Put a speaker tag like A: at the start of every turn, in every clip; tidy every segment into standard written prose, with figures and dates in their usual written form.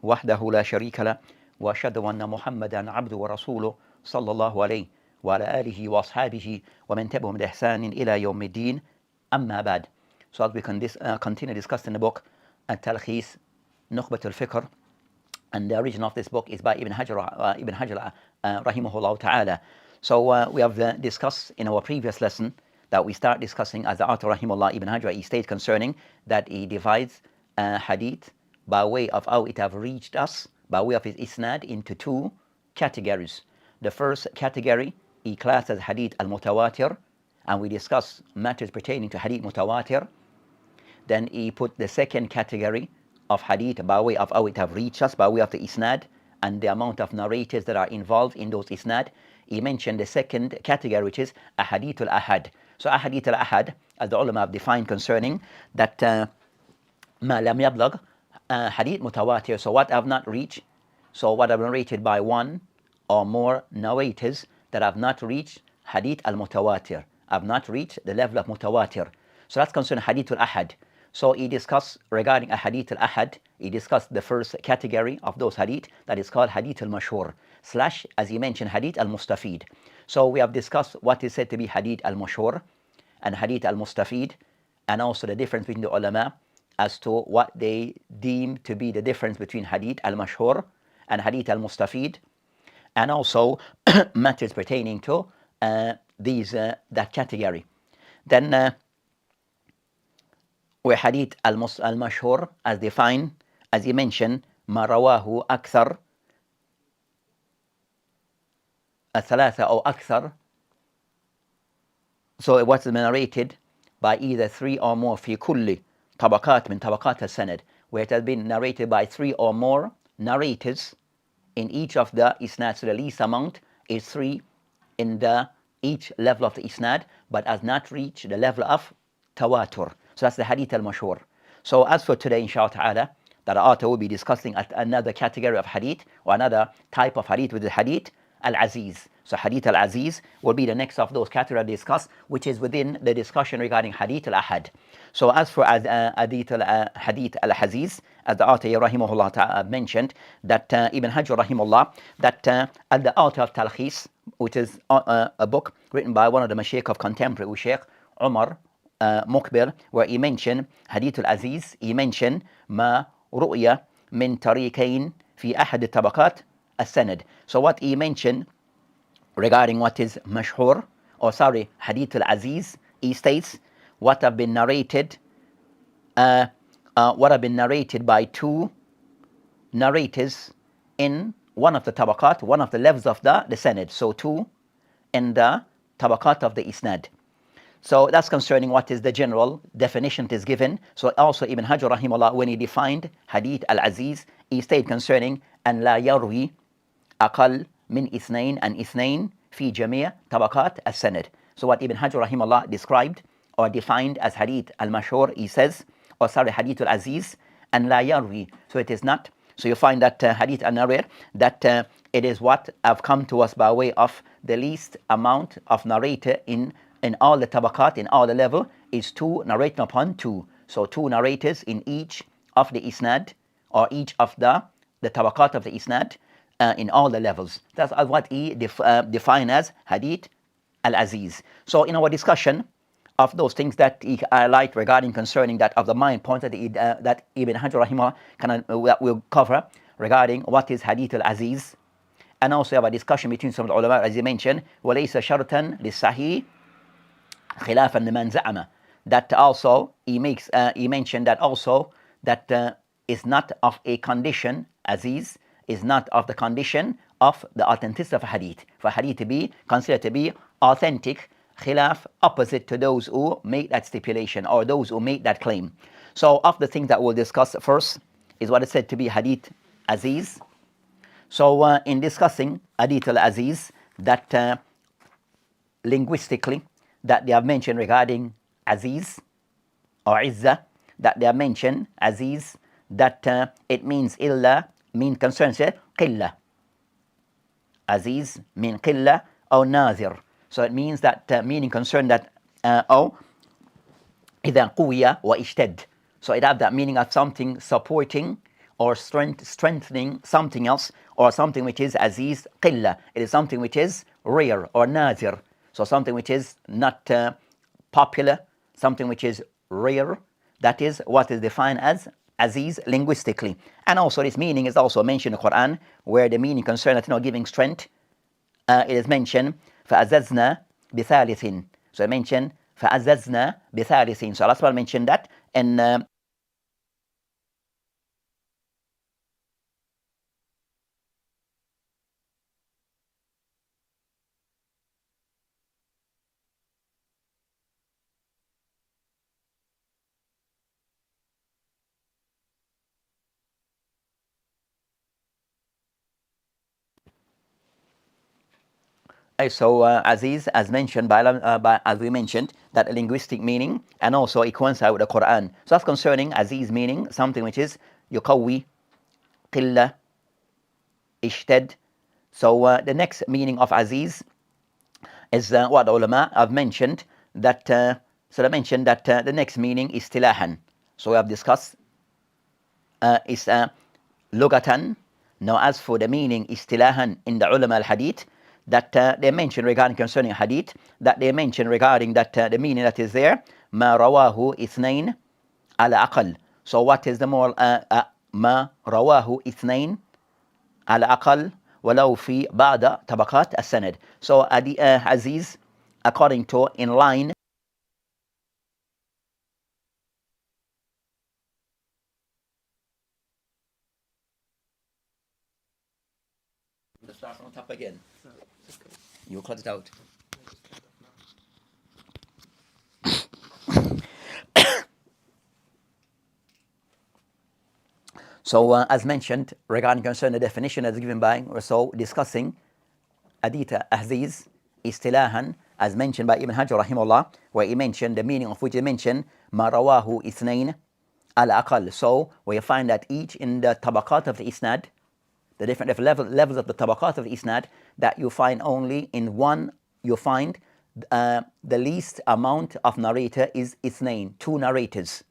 A: وحده لا شريك له وأشهد أن محمدا عبده ورسوله صلى الله عليه وعلى آله وأصحابه ومن تبعهم بإحسان إلى يوم الدين أما بعد. So as we continue discussing the book At-Talkhis Nukhbatul Fikr, and the origin of this book is by Ibn Hajar rahimahullah ta'ala. So we have discussed in our previous lesson that we start discussing as the author rahimahullah Ibn Hajar, he states concerning that he divides hadith by way of how it have reached us, by way of his isnad, into two categories. The first category he classed as hadith al-mutawatir, and we discuss matters pertaining to hadith mutawatir. Then he put the second category of hadith by way of how it have reached us, by way of the isnad and the amount of narrators that are involved in those isnad. He mentioned the second category, which is ahadith al-ahad. So ahadith al-ahad, as the ulama have defined concerning that ma lam yablag hadith mutawatir, so what have not reached, so what have been narrated by one or more narrators that have not reached hadith al-mutawatir, have not reached the level of mutawatir. So that's concerning hadith al-ahad. So he discussed regarding a hadith al-ahad, he discussed the first category of those hadith that is called hadith al-mashhur / as he mentioned hadith al-mustafid. So we have discussed what is said to be hadith al-mashhur and hadith al-mustafid, and also the difference between the ulama as to what they deem to be the difference between hadith al-mashhur and hadith al-mustafid, and also matters pertaining to that category. Then where hadith al-mashhur, as defined, as he mentioned, ma rawahu akthar al-thalatha or akthar, so it was narrated by either three or more fi kulli tabaqat min tabaqat al-sanad, where it has been narrated by three or more narrators in each of the isnad. So the least amount is three in each level of the isnad, but has not reached the level of tawatur. So that's the hadith al-mashhur. So as for today, inshallah ta'ala, that our author will be discussing another category of hadith, or another type of hadith, with the hadith al-aziz. So hadith al-aziz will be the next of those categories discussed, which is within the discussion regarding hadith al-ahad. So as for hadith al-aziz, as the author rahimahullah ta'ala mentioned, that Ibn Hajar rahimahullah, that the author of Talkhis, which is a book written by one of the mashayikh of contemporary, Sheikh Umar Muqbil, where he mentioned hadith al-aziz, he mentioned ma ru'ya min tariqain fi ahad tabaqat as-sanad. So what he mentioned regarding what is mashhur, or sorry, hadith al-aziz, he states what have been narrated by two narrators in one of the tabaqat, one of the levels of the sanad. So two in the tabaqat of the isnad. So that's concerning what is the general definition that is given. So also Ibn Hajar rahimahullah, when he defined hadith al-aziz, he stated concerning an la yarwi aqal min ithnain and ithnain fi jami' tabaqat as-sanad. So what Ibn Hajar rahimahullah described or defined as hadith al-mashhur, he says, or sorry, hadith al-aziz, and la yarwi. So it is not. So you find that hadith al-narwir, that it is what have come to us by way of the least amount of narrator in all the tabaqat, in all the level, is two narrating upon two. So two narrators in each of the isnad, or each of the tabaqat of the isnad, in all the levels. That's what he defined as hadith al-aziz. So in our discussion of those things that he highlight regarding concerning that of the main points that Ibn Hajar rahimahullah will cover regarding what is hadith al-aziz, and also have a discussion between some of the ulama, as he mentioned, وَلَيْسَ شَرْطًا لِلصَّحِيحِ خِلَافًا لِمَنْ زَعَمَ. That also he mentioned that also that is not of a condition, aziz is not of the condition of the authenticity of a hadith. For hadith to be considered to be authentic, khilaf, opposite to those who make that stipulation or those who make that claim. So of the things that we'll discuss first is what is said to be hadith aziz. So in discussing hadith al-aziz, that linguistically, that they have mentioned regarding aziz or izzah, that they have mentioned aziz, that it means illa, mean concerns qilla. Aziz mean qilla or nazir. So it means that meaning concern that أو إذا قوي واشتد. So it have that meaning of something supporting or strengthening something else, or something which is aziz qilla. It is something which is rare or nadir. So something which is not popular, something which is rare. That is what is defined as aziz linguistically. And also this meaning is also mentioned in the Quran, where the meaning concerning giving strength, it is mentioned فَأَزَزْنَا بِثَالِثٍ. So I mentioned فَأَزَزْنَا بِثَالِثٍ. So Allah subhanahu mentioned that, and so Aziz, as mentioned as we mentioned, that a linguistic meaning, and also it coincides with the Quran. So that's concerning Aziz meaning, something which is yuqawi, qilla, ishtad. So the next meaning of Aziz is what the ulama have mentioned, that so they mentioned that the next meaning is istilahan. So we have discussed is lugatan. Now as for the meaning istilahan in the ulama al-hadith, that they mention regarding concerning hadith, that they mention regarding that the meaning that is there, ma rawahu ithnain ala aqal. So what is the more ma rawahu ithnain ala aqal walau fi ba'da tabaqat as-sanad. So Aziz, according to in line. Start from top again. You cut it out. So as mentioned, regarding concerning the definition as given by, we're so discussing Hadith Aziz istilahan, as mentioned by Ibn Hajar rahimahullah, where he mentioned the meaning of which he mentioned ma rawahu ithnain al aqal. So where you find that each in the tabaqat of the isnad, the different levels of the tabaqat of the isnad, that you find only in one, you find the least amount of narrator is ithnain, two narrators.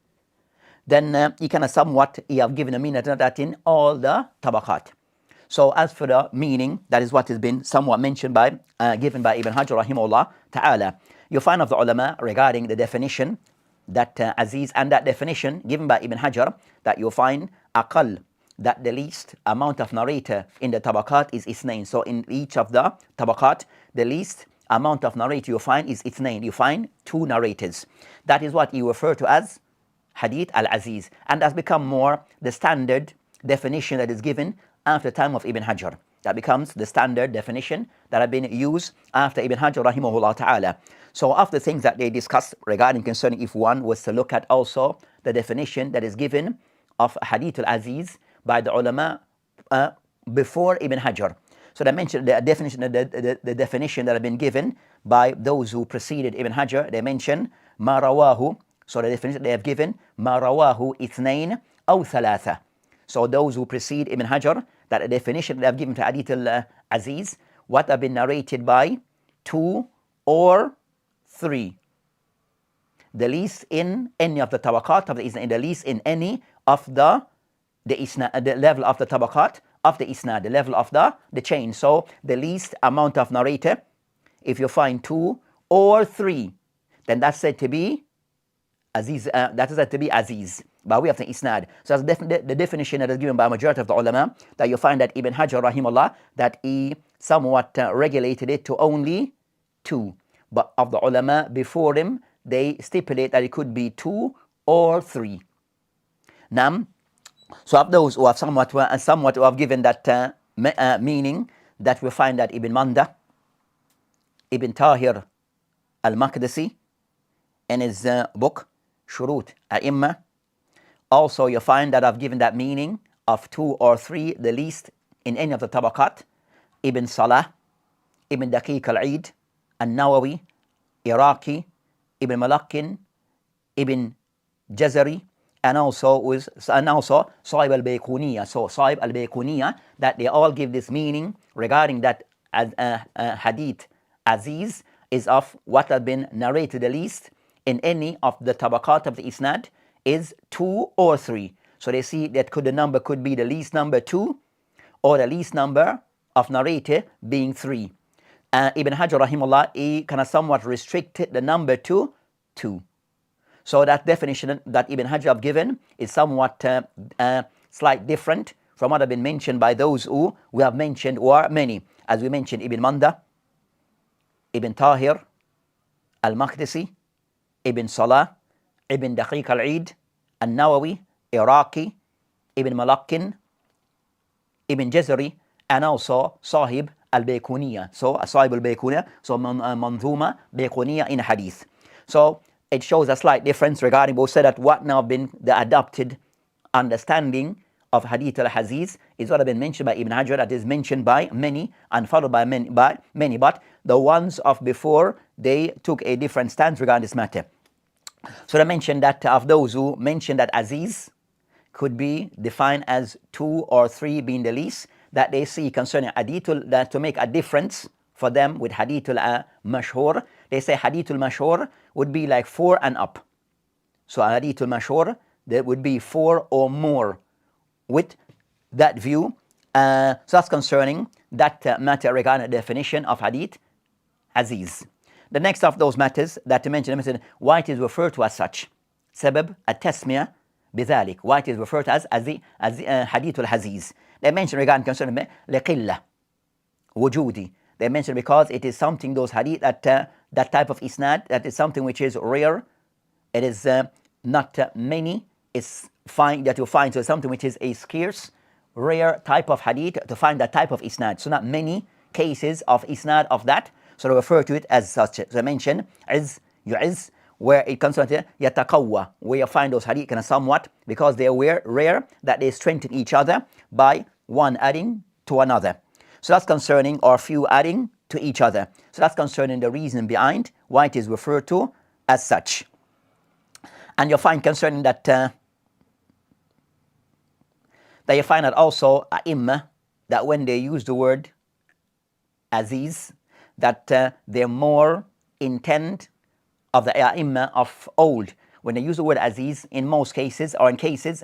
A: Then you can somewhat, you have given a meaning to that in all the tabaqat. So as for the meaning, that is what has been somewhat mentioned by, given by Ibn Hajar rahimahullah ta'ala. You find of the ulama regarding the definition, that Aziz, and that definition given by Ibn Hajar, that you find aqal, that the least amount of narrator in the tabaqat is ithnain. So in each of the tabaqat, the least amount of narrator you find is ithnain. You find two narrators. That is what you refer to as Hadith al-Aziz, and that's become more the standard definition that is given after the time of Ibn Hajar. That becomes the standard definition that have been used after Ibn Hajar rahimahullah ta'ala. So of the things that they discussed regarding concerning, if one was to look at also the definition that is given of Hadith al-Aziz by the ulama before Ibn Hajar. So they mentioned the definition, the definition that have been given by those who preceded Ibn Hajar. They mention ma rawahu. So the definition they have given, ma rawahu ithnain aw thalatha. So those who precede Ibn Hajar, that the definition they have given to Hadith al-Aziz, what have been narrated by two or three. The least in any of the tabaqat of the isnad, the least in any of the isnad, the level of the tabaqat of the isnad, the level of the chain. So the least amount of narrator, if you find two or three, then that's said to be Aziz, that is said to be Aziz, by way of the isnad. So that's the definition that is given by a majority of the ulama, that you find that Ibn Hajar rahimahullah, that he somewhat regulated it to only two. But of the ulama before him, they stipulate that it could be two or three. Now, so of those who have somewhat who have given that meaning, that we find that Ibn Manda, Ibn Tahir al-Maqdisi, in his book Shurut al-Imma. Also you find that I've given that meaning of two or three, the least in any of the tabaqat. Ibn Salah, Ibn Daqiq al-Eid, An-Nawawi, Iraqi, Ibn Malakkin, Ibn Jazari, and also Sahib al-Bayquniya. So Sahib al-Bayquniya, that they all give this meaning regarding that Hadith Aziz is of what had been narrated the least in any of the tabaqat of the isnad is two or three. So they see that the number could be the least number 2 or the least number of narrator being 3. Ibn Hajar rahimullah, he kind of somewhat restricted the number to 2. So that definition that Ibn Hajar have given is somewhat slight different from what have been mentioned by those who we have mentioned, who are many. As we mentioned, Ibn Manda, Ibn Tahir, Al-Maqdisi, Ibn Salah, Ibn Daqiq al-Eid, Al-Nawawi, Iraqi, Ibn Malakkin, Ibn Jazari, and also Sahib al-Baykuniya. So Sahib al-Baykuniya, so Manzuma Baykuniya in Hadith. So it shows a slight difference regarding both, said that what now been the adopted understanding of Hadith al-Aziz is what have been mentioned by Ibn Hajar, that is mentioned by many and followed by many, but the ones of before, they took a different stance regarding this matter. So they mentioned that of those who mentioned that Aziz could be defined as 2 or 3 being the least, that they see concerning Hadith, that to make a difference for them with Hadith al-Mashhur, they say Hadith al-Mashhur would be like 4 and up. So Hadith al-Mashhur, there would be 4 or more with that view. So that's concerning that matter regarding the definition of Hadith Aziz. The next of those matters that to mention, why it is referred to as such. Sabab at-tasmiyah bidhalik. Why it is referred to as Hadith al-Aziz. They mention regarding concerning liqillah, wujudi. They mention because it is something, those hadith, that type of isnad, that is something which is rare. It is not many. It's find that you find, so something which is a scarce, rare type of hadith to find that type of isnad. So not many cases of isnad of that. So they refer to it as such. So I mentioned yu'izz, where it comes to yataqawwa, where you find those hadith kind of somewhat, because they were rare, that they strengthen each other by one adding to another. So that's concerning, or few adding to each other. So that's concerning the reason behind why it is referred to as such. And you'll find concerning that you find that also A'imma, that when they use the word Aziz, that they're more intent of the A'imma of old. When they use the word Aziz, in most cases, or in cases,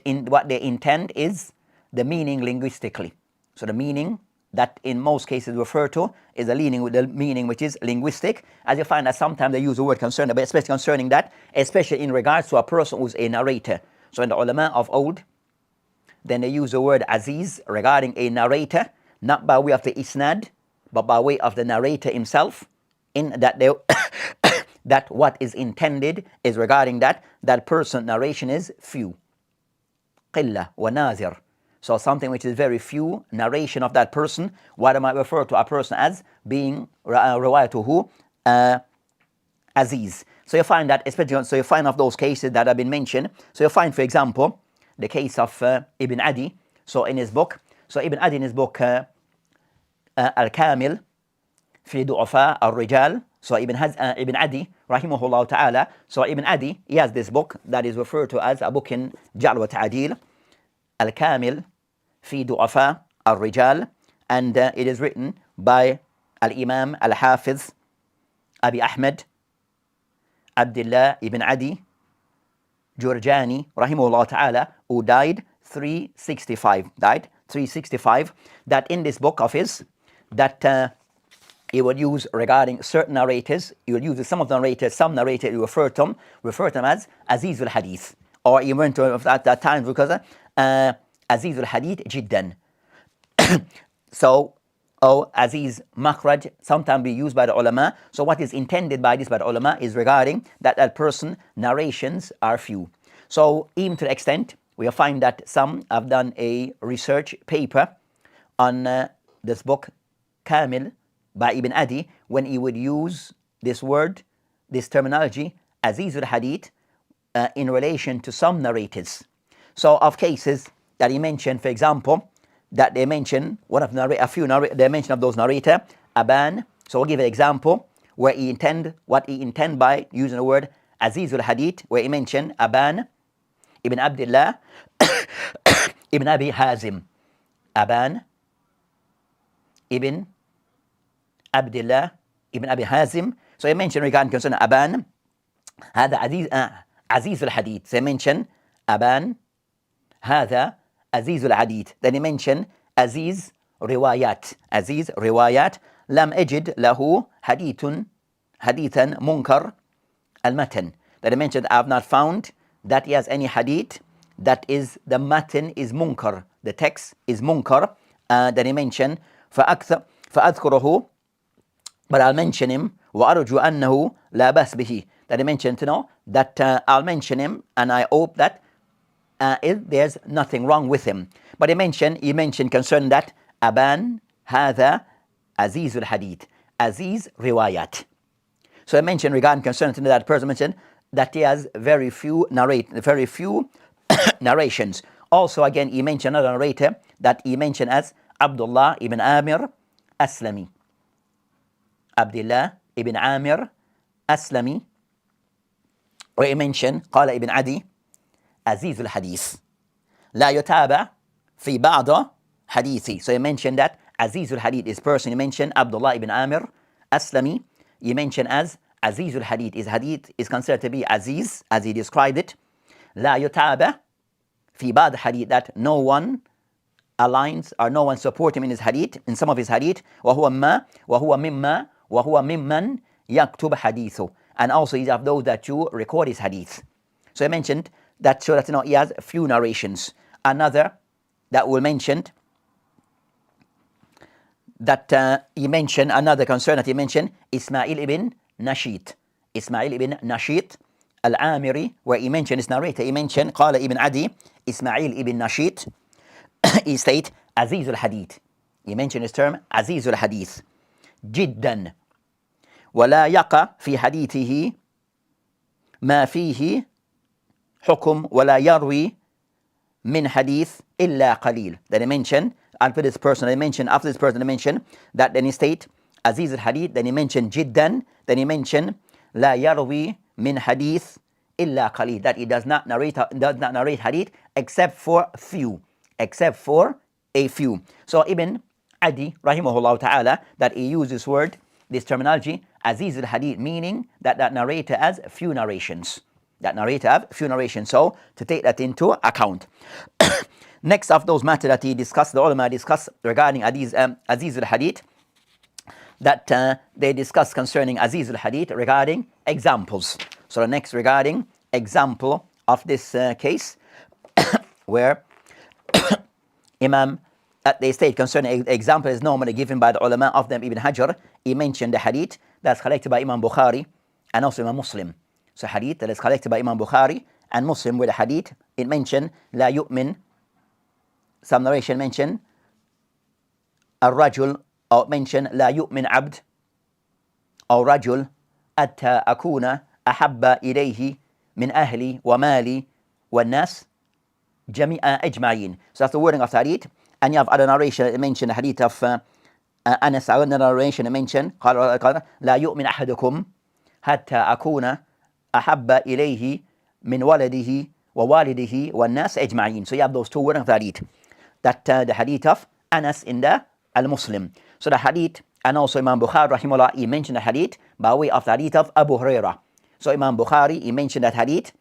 A: what they intend is the meaning linguistically. So the meaning that in most cases refer to is the meaning which is linguistic. As you find that sometimes they use the word concerning, but especially concerning that, especially in regards to a person who's a narrator. So in the ulama of old, then they use the word Aziz regarding a narrator, not by way of the isnad, but by way of the narrator himself, in that they that what is intended is regarding that person narration is few. Qilla wa nazir. So something which is very few narration of that person, what I might refer to a person as being riwayatuhu Aziz. So you find that, especially, so you find of those cases that have been mentioned. So you find, for example, the case of Ibn Adi. So in his book, Al-Kamil fi du'afa al-rijal. So Ibn Adi, rahimahullah ta'ala. So Ibn Adi, he has this book that is referred to as a book in Jarh wa Ta'dil, Al-Kamil fi du'afa al-rijal. And it is written by Al-Imam Al-Hafiz Abi Ahmed Abdullah ibn Adi Jurjani, rahimahullah ta'ala, who died 365. That in this book of his, that he would use regarding certain narrators, he would use some of the narrators, some narrators he referred to them as Aziz al-Hadith, or he went to at that time because Aziz al-Hadith jiddan. So, Aziz Makhraj, sometimes be used by the ulama. So what is intended by this by the ulama is regarding that person narrations are few. So even to the extent we find that some have done a research paper on this book Kamil by Ibn Adi, when he would use this word, this terminology, Aziz al-Hadith, in relation to some narrators. So of cases that he mentioned, for example, that they mention they mention of those narrator, Aban. So we'll give an example where what he intend by using the word Aziz al-Hadith, where he mentioned Aban ibn Abdullah ibn Abi Hazim. Aban ibn Abdullah ibn Abi Hazim. So he mentioned regarding concerning Aban, هذا Aziz al-Hadith. So he mentioned Aban هذا عزيز الحديث. Then he mentioned عزيز روايات. عزيز روايات. لم أجد له حديثا منكر المتن. That he mentioned, I have not found that he has any hadith that is the matan is munkar, the text is munkar. That he mentioned فأذكره, but I'll mention him. وأرجو أنه لا بأس به. That he mentioned to know that I'll mention him and I hope that there's nothing wrong with him. But he mentioned concerning that أبان هذا عزيز الحديث, Aziz riwayat. So I mentioned regarding concerning that person mentioned that he has very few narrations. Also again he mentioned another narrator that he mentioned as Abdullah ibn Amir Aslami. Abdullah ibn Amir Aslami. Where he mentioned قال ابن عدي عزيز الحديث لا يتابع في بعض حديثي. So he mentioned that Aziz al-Hadith is person. He mentioned Abdullah ibn Amir Aslami. He mentioned as Aziz al-Hadith. His hadith is considered to be Aziz as he described it. لا يتابع في بعض hadith, that no one aligns or no one support him in his hadith, in some of his hadith. وهو ممن يكتب حديثه. And also he's of those that you record his hadith. So I mentioned that so that he has few narrations. Another that we mentioned that he mentioned, another concern that he mentioned, Ismail ibn Nashid. Ismail ibn Nashid al-Amiri, where he mentioned his narrator, he mentioned قال ibn Adi, Ismail ibn Nashid, he state Aziz al-Hadith. He mentioned his term Aziz al-Hadith. جدا ولا يقع في حديثه ما فيه حكم ولا يروي من حديث إلا قليل. Then he mentioned, after this person, he mentioned that then he state Aziz al-Hadith, then he mentioned Jiddan, then he mentioned لا يروي من حديث إلا قليل, that he does not narrate hadith except for a few. So Ibn Adi rahimahullah ta'ala, that he used this word, this terminology Aziz al-Hadith, meaning that narrator has few narrations. So to take that into account. Next of those matters that he discussed, the ulama discussed regarding Aziz al-Hadith, that they discussed concerning Aziz al-Hadith regarding examples. So the next regarding example of this case, where Imam, they state concerning example is normally given by the ulama, of them Ibn Hajar. He mentioned the hadith that's collected by Imam Bukhari and also Imam Muslim. So hadith that is collected by Imam Bukhari and Muslim, with the hadith it mentioned لا يؤمن, some narration mentioned الرجل, or mention لا يؤمن عبد أو رجل حتى أكون أحب إليه من أهلي ومالي والناس جميعا أجمعين. So that's the wording of the hadith. And you have other narration that mention the hadith of Anas, another narration that mention قال لا يؤمن أحدكم حتى أكون أحب إليه من ولده ووالده والناس أجمعين. So you have those two wordings of the hadith. That the hadith of Anas in the Al-Muslim. So the hadith, and also Imam Bukhari rahimahullah, he mentioned the hadith by way of the hadith of Abu Hurairah. So Imam Bukhari, he mentioned that hadith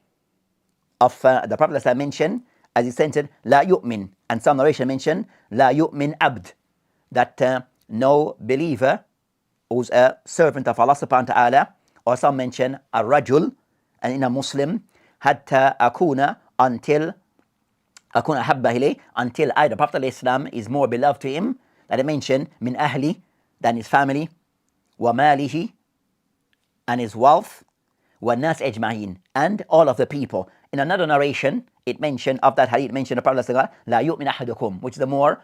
A: of the Prophet that mentioned, as he said, لا يؤمن, and some narration mentioned لا يؤمن عبد, that no believer who's a servant of Allah subhanahu wa ta'ala, or some mention a rajul, and in a Muslim, حتى أكون, until أكون أحب إليه, until I, the Prophet Islam, is more beloved to him, that he mentioned min ahli, than his family, wa malihi, and his wealth, wa nas ajma'in, and all of the people. In another narration, it mentioned of that hadith, mentioned the Prophet لا يؤمن أحدكم, which is the more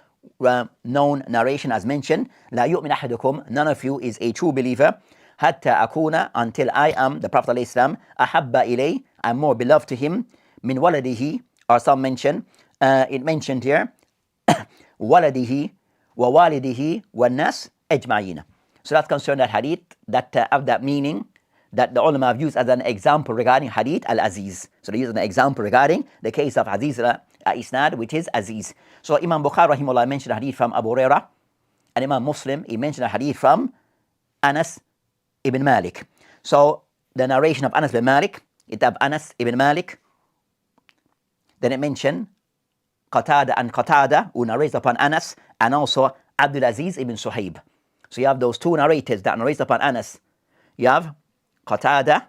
A: known narration as mentioned, لا يؤمن أحدكم, none of you is a true believer, حتى أكون, until I am, the Prophet ﷺ, أحب إليه, I'm more beloved to him, min waladihi, or some mention, it mentioned here, waladihi, wa walidihi, wa nas ajma'in. So that's concerned that hadith, that of that meaning, that the ulama have used as an example regarding hadith al-Aziz. So they use an example regarding the case of Aziz al-Isnad, which is Aziz. So Imam Bukhari rahimahullah mentioned a hadith from Abu Hurairah, and Imam Muslim, he mentioned a hadith from Anas ibn Malik. So the narration of Anas ibn Malik, it have Anas ibn Malik, then it mentioned Qatada and Qatada, who narrates upon Anas, and also Abdul Aziz ibn Suhaib. So you have those two narrators that narrate upon Anas. You have Qatada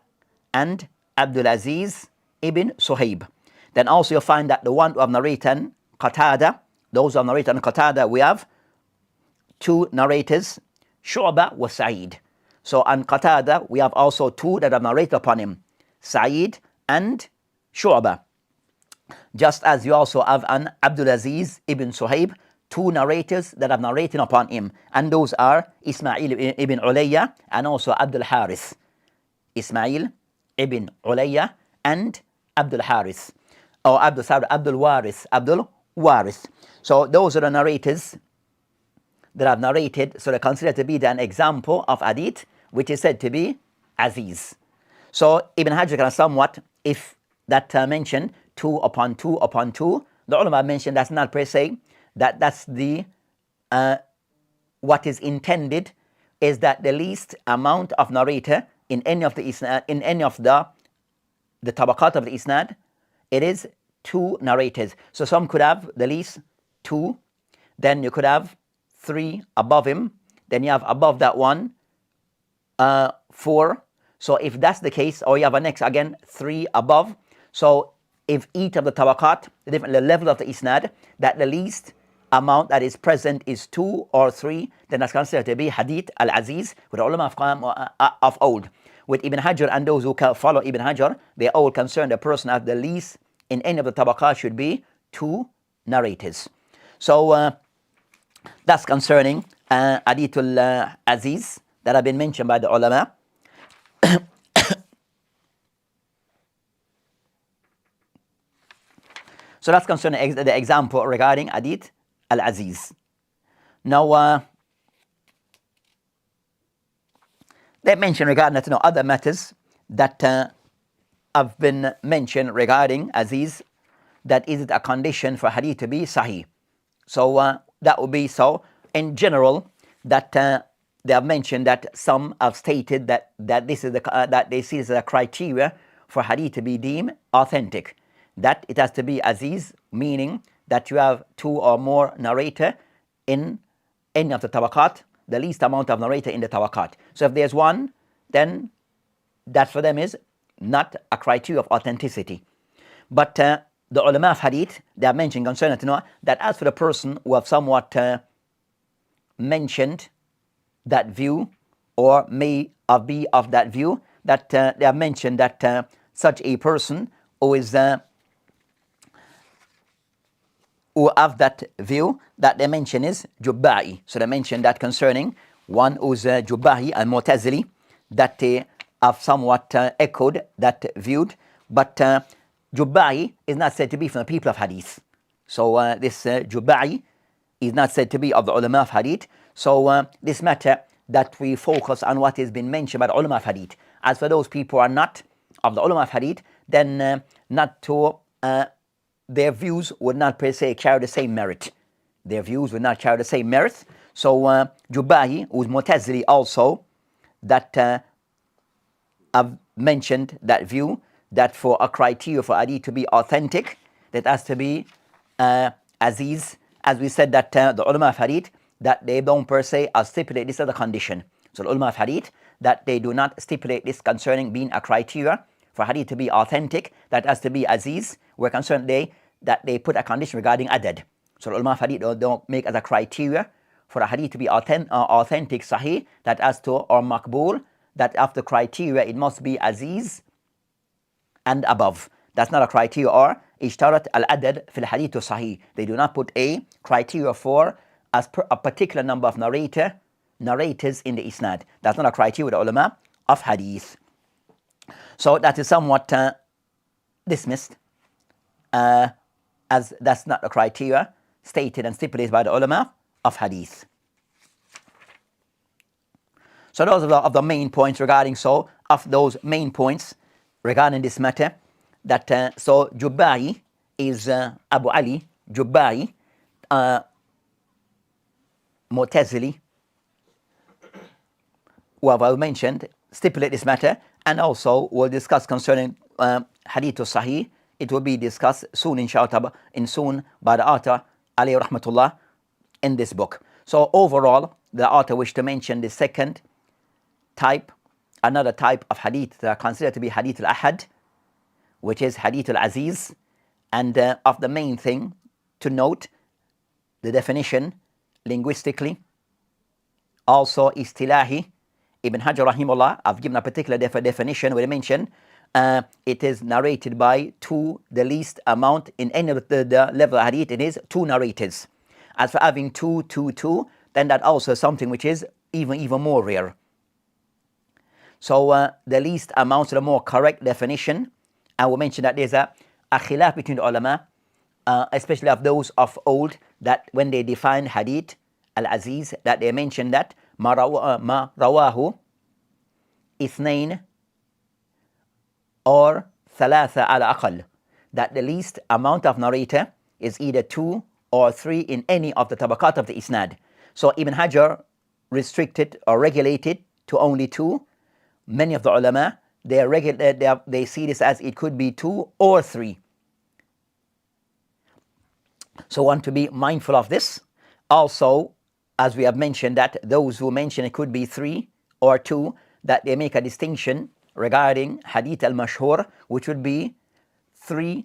A: and Abdul Aziz ibn Suhaib. Then also you'll find that the one who have narrated Qatada, those who have narrated Qatada, we have two narrators, Shu'ba wa Sa'id. So on Qatada, we have also two that have narrated upon him, Sa'id and Shu'ba. Just as you also have an Abdul Aziz ibn Suhaib, two narrators that have narrated upon him, and those are Ismail ibn Ulayya and also Abdul Haris. Ismail ibn Ulayya and Abdul Haris, or Abdul Waris. So those are the narrators that have narrated, so they're considered to be an example of hadith, which is said to be Aziz. So Ibn Hajar can somewhat, if that mentioned 2 upon 2 upon 2, the ulama mentioned that's not per se, that's the what is intended is that the least amount of narrator in any of the isnad, in any of the tabaqat of the isnad, it is 2 narrators. So some could have the least 2, then you could have 3 above him, then you have above that one 4. So if that's the case, or you have a next again 3 above. So if each of the tabaqat, the different level of the isnad, that the least amount that is present is 2 or 3, then that's considered to be hadith al-aziz with the ulama of old. With Ibn Hajar and those who follow Ibn Hajar, they are all concerned the person at the least in any of the tabaqat should be 2 narrators. So that's concerning hadith al-aziz that have been mentioned by the ulama. So that's concerning the example regarding hadith al-aziz. Now, they mention regarding other matters that have been mentioned regarding aziz, that is it a condition for hadith to be sahih. So that would be so in general that they have mentioned that some have stated that this is that they see as a criteria for hadith to be deemed authentic, that it has to be aziz, meaning that you have 2 or more narrator in any of the tabaqat, the least amount of narrator in the tabaqat. So if there's 1, then that for them is not a criteria of authenticity. But the ulama of hadith, they have mentioned concerning that as for the person who have somewhat mentioned that view, or may be of that view, that they have mentioned that such a person who is who have that view that they mention is Jubba'i. So they mention that concerning one who's Jubba'i and Mu'tazili, that they have somewhat echoed that view. But Jubba'i is not said to be from the people of hadith. So this Jubba'i is not said to be of the ulama of hadith. So this matter that we focus on what has been mentioned by the ulama of hadith. As for those people who are not of the ulama of hadith, then not to their views would not per se carry the same merit. Their views would not carry the same merit. So Jubba'i, who's Mu'tazili also, that have mentioned that view, that for a criteria for hadith to be authentic, that has to be aziz, as we said that the ulama of hadith, that they don't per se stipulate this as a condition. So the ulama of hadith, that they do not stipulate this concerning being a criteria for hadith to be authentic, that has to be aziz. We're concerned that they put a condition regarding adad. So the ulama of hadith don't make as a criteria for a hadith to be authentic, sahih, that as to, or makbul, that after criteria it must be aziz and above. That's not a criteria. Or ishtarat al-adad fil hadith sahih. They do not put a criteria for as per a particular number of narrators in the isnad. That's not a criteria with the ulama of hadith. So that is somewhat dismissed as that's not a criteria stated and stipulated by the ulama of hadith. So those are the main points regarding, so of those main points regarding this matter, that so Jubba'i is Abu Ali Jubba'i, Mu'tazili, who I've mentioned, stipulate this matter, and also we'll discuss concerning hadith sahih it will be discussed soon, inshallah, by the author, alayhi rahmatullah, in this book. So overall, the author wished to mention the second type, another type of hadith that are considered to be hadith al-ahad, which is hadith al-aziz. And of the main thing to note, the definition linguistically, also istilahi. Ibn Hajar rahimahullah, I've given a particular definition where they mention it is narrated by two, the least amount in any of the level of hadith, it is two narrators. As for having two, then that also is something which is even more rare. So the least amount, so the more correct definition, I will mention that there's a khilaf between the ulama, especially of those of old, that when they define hadith al-aziz, that they mention that ma rawahu ithnain or thalatha ala aqal, that the least amount of narrator is either 2 or 3 in any of the tabaqat of the isnad. So Ibn Hajar restricted or regulated to only 2. Many of the ulama, they see this as it could be 2 or 3. So want to be mindful of this. Also, as we have mentioned, that those who mention it could be 3 or 2, that they make a distinction regarding hadith al-mashhur, which would be 3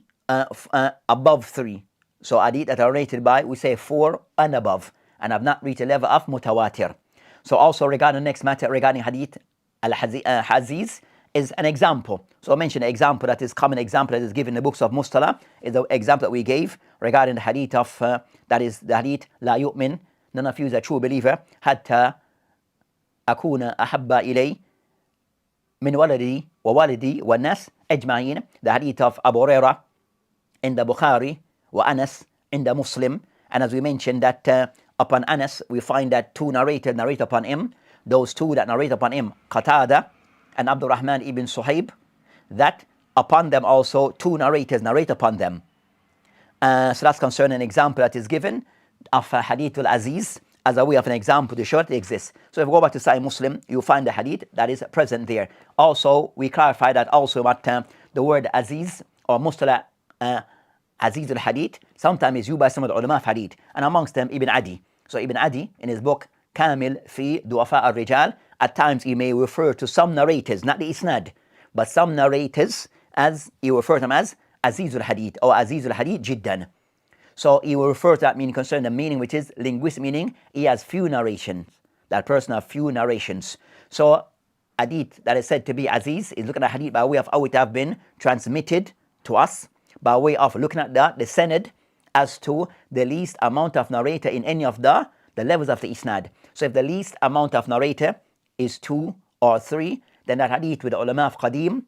A: above 3. So hadith that are rated by, we say 4 and above, and have not reached a level of mutawatir. So also regarding the next matter, regarding hadith al-aziz, is an example. So I mentioned an example that is common example that is given in the books of Mustalah, is the example that we gave regarding the hadith of, that is the hadith, la yu'min, none of you is a true believer, hatta akuna ahabba ilay min waladi wa walidi wa nas ajma'in, the hadith of Abu Hurairah in the Bukhari, wa Anas in the Muslim. And as we mentioned that upon Anas, we find that 2 narrators narrate upon him, those 2 that narrate upon him, Qatada and Abdul Rahman ibn Suhaib, that upon them also 2 narrators narrate upon them. So that's concerning an example that is given of hadith al-aziz as a way of an example to show that it exists. So if we go back to Sahih Muslim, you find the hadith that is present there. Also, we clarify that also what the word aziz or mustalah aziz al-hadith sometimes is used by some of the ulama of hadith, and amongst them Ibn Adi. So Ibn Adi in his book Kamil fi Du'afa al-Rijal, at times he may refer to some narrators, not the isnad, but some narrators, as he refer to them as aziz al-hadith or aziz al-hadith jiddan. So he will refer to that meaning concerning the meaning which is linguistic, meaning he has few narrations. That person has few narrations. So hadith that is said to be aziz is looking at hadith by way of how it have been transmitted to us, by way of looking at the sanad as to the least amount of narrator in any of the levels of the isnad. So if the least amount of narrator is 2 or 3, then that hadith with the ulama of qadim,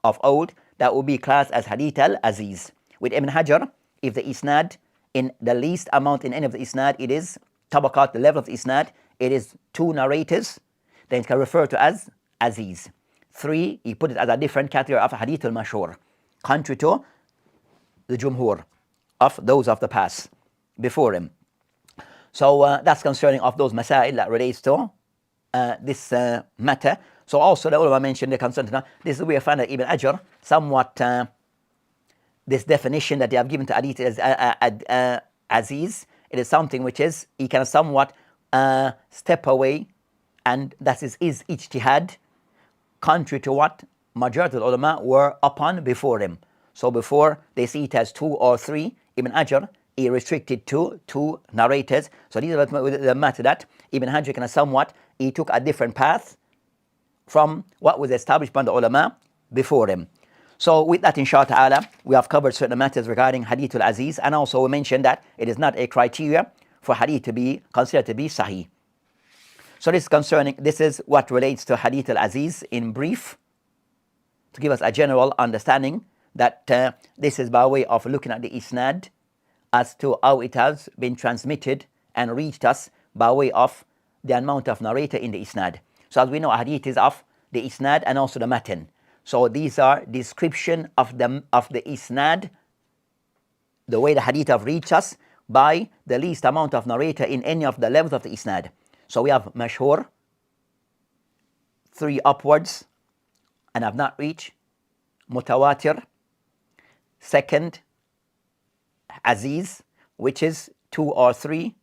A: of old, that will be classed as hadith al-aziz. With Ibn Hajar, if the isnad in the least amount in any of the isnad, it is tabaqat, the level of the isnad, it is 2 narrators, then it can refer to as aziz. 3, he put it as a different category of hadith al-mashhur, contrary to the jumhur of those of the past before him. So that's concerning of those masail that relates to this matter. So also the ulama mentioned the concern. This is where we find that Ibn Hajar somewhat this definition that they have given to hadith as aziz, it is something which is he can somewhat step away, and that is ijtihad, contrary to what majority of the ulama were upon before him. So before they see it as 2 or 3, Ibn Hajar he restricted to 2 narrators. So these are the matter that Ibn Hajar can somewhat, he took a different path from what was established by the ulama before him. So with that, inshallah ta'ala, we have covered certain matters regarding hadith al-aziz, and also we mentioned that it is not a criteria for hadith to be considered to be sahih. So this is what relates to hadith al-aziz in brief, to give us a general understanding that this is by way of looking at the isnad as to how it has been transmitted and reached us by way of the amount of narrator in the isnad. So as we know, hadith is of the isnad and also the matan. So these are description of the isnad, the way the hadith have reached us by the least amount of narrator in any of the levels of the isnad. So we have mashhur, 3 upwards, and have not reached mutawatir, second Aziz, which is 2 or 3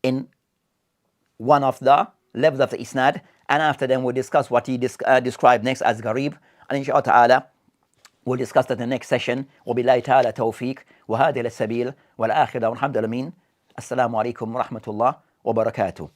A: in one of the levels of the Isnad, and after then we'll discuss what he described next as Gharib, and inshaAllah ta'ala we'll discuss that in the next session. وبالله تعالى توفيق وهذه السبيل والآخرة والحمد لله. السلام عليكم ورحمة الله وبركاته.